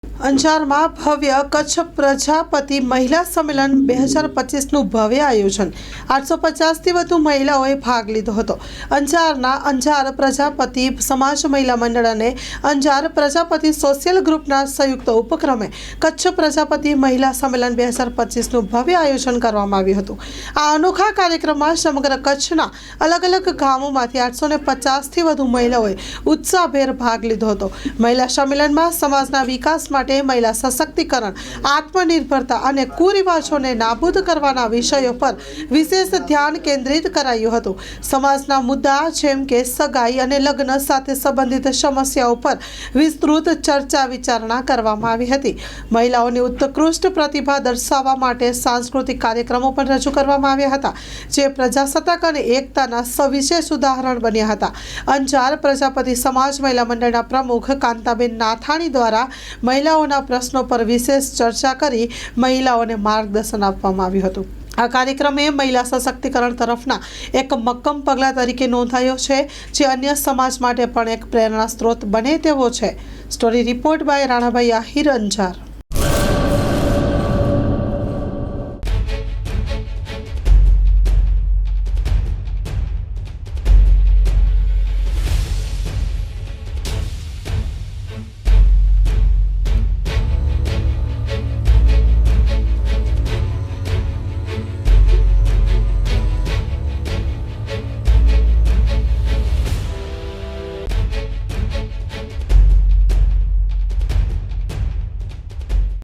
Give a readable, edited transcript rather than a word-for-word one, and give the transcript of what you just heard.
અંજારમાં ભવ્ય કચ્છ પ્રજાપતિ મહિલા સંમેલન 2025નું ભવ્ય આયોજન 850થી વધુ મહિલાઓએ ભાગ લીધો હતો। અંજારના અંજાર પ્રજાપતિ સમાજ મહિલા મંડળ અને અંજાર પ્રજાપતિ સોશિયલ ગ્રુપના સંયુક્ત ઉપક્રમે કચ્છ પ્રજાપતિ મહિલા સંમેલન 2025નું ભવ્ય આયોજન કરવામાં આવ્યું હતું। આ અનોખા કાર્યક્રમમાં સમગ્ર કચ્છના અલગ અલગ ગામોમાંથી 850થી વધુ મહિલાઓએ ઉત્સાહભેર ભાગ લીધો હતો। મહિલા સંમેલનમાં સમાજના વિકાસ માટે મહિલા સશક્તિકરણ, આત્મનિર્ભરતા અને કુરિવાજોને નાબૂદ કરવાના વિષયો પર વિશેષ ધ્યાન કેન્દ્રિત કરાયું હતું। સમાજના મુદ્દા જેમ કે સગાઈ અને લગ્ન સાથે સંબંધિત સમસ્યાઓ પર વિસ્તૃત ચર્ચા વિચારણા કરવામાં આવી હતી। મહિલાઓની ઉત્કૃષ્ટ પ્રતિભા દર્શાવવા માટે સાંસ્કૃતિક કાર્યક્રમો પણ રજૂ કરવામાં આવ્યા હતા, જે પ્રજાસત્તાક અને એકતાના સવિશેષ ઉદાહરણ બન્યા હતા। અંજાર પ્રજાપતિ સમાજ મહિલા મંડળના પ્રમુખ કાંતાબેન નાથાણી દ્વારા મહિલાઓના પ્રશ્નો પર વિશેષ ચર્ચા કરી મહિલાઓને માર્ગદર્શન આપવામાં આવ્યું હતું। આ કાર્યક્રમે મહિલા સશક્તિકરણ તરફના એક મક્કમ પગલાં તરીકે નોંધાયો છે, જે અન્ય સમાજ માટે પણ એક પ્રેરણા સ્ત્રોત બને તેવો છે। Story report by Ranabhai Ahir, Anjar.